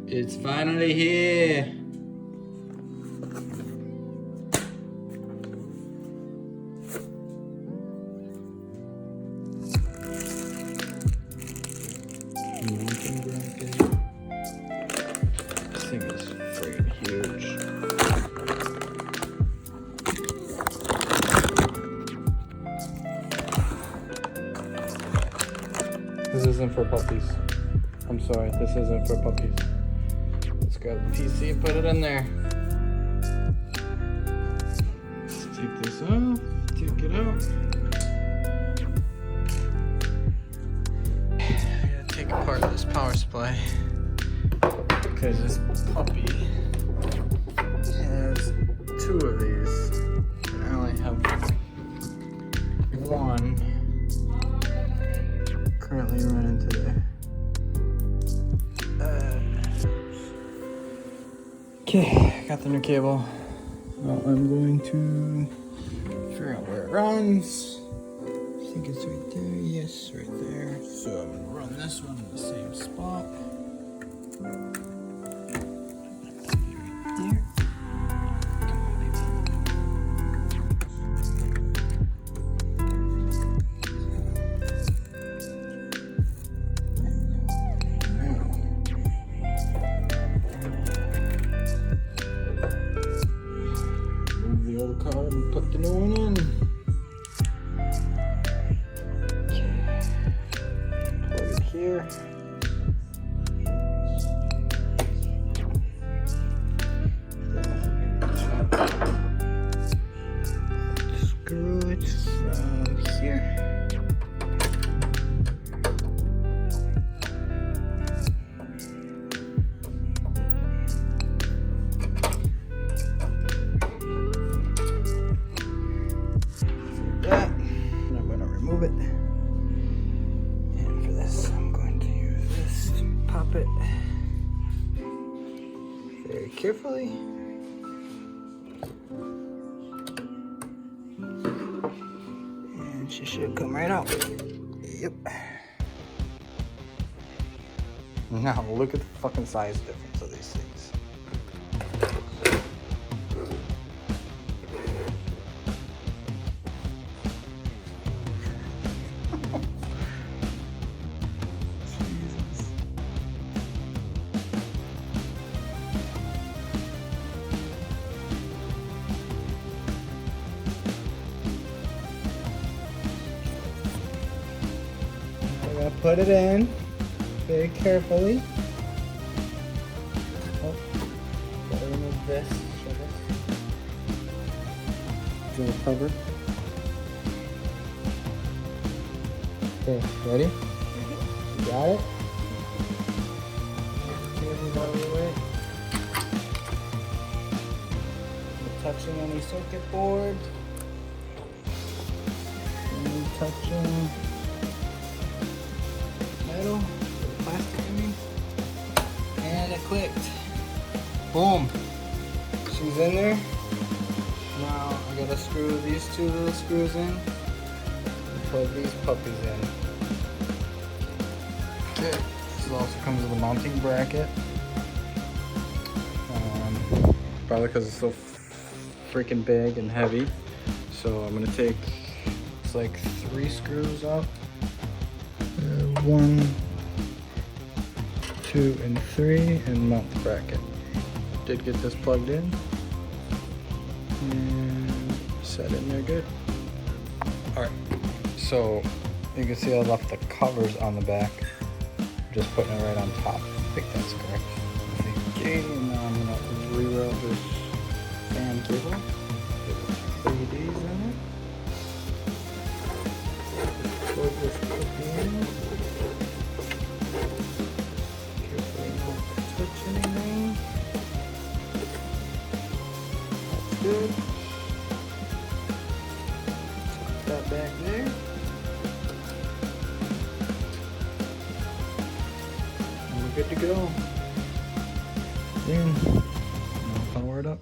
It's finally here. This thing is freaking huge. This isn't for puppies. I'm sorry, this isn't for puppies. Let's grab the PC and put it in there. Let's take this off, take it out. I gotta take apart this power supply because this puppy has two of these and I only have one currently running today. Okay, got the new cable. Now I'm going to figure out where it runs. I think it's right there. Yes, right there. So I'm gonna run this one in the same spot. Right there. Come on, baby. Move the old card and put the new one in. Plug it here. Screw it from here. That. And I'm going to remove it. And for this, I'm going to use this to pop it very carefully. And she should come right out. Yep. Now look at the fucking size difference of these things. Jesus. I gotta put it in very carefully. Oh, gotta remove this. Show this. Little cover. Okay, ready? You got it? Cables out of the way. No touching any circuit board. No touching metal, plastic I mean. And it clicked. Boom. She's in there. Now I gotta screw these two little screws in and plug these puppies in. Okay. This also comes with a mounting bracket. Probably because it's so freaking big and heavy. So I'm gonna take, it's like 3 screws out. 1, 2, and 3, and mount the bracket. Did get this plugged in and set in there good. Alright, so you can see I left the covers on the back. Just putting it right on top. I think that's correct. Okay, now I'm gonna reroute this fan cable. Put 3 Ds in it. Plug this in. Carefully not touch anything. That's good. Put that back there. And we're good to go. Then, I'll power it up.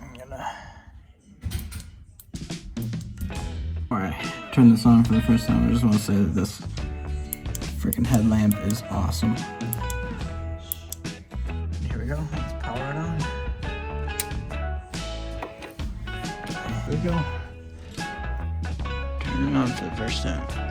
I'm gonna. Alright, turn this on for the first time. I just want to say that this freaking headlamp is awesome. we go. Let's power it on. There we go. Turn it on for the first time.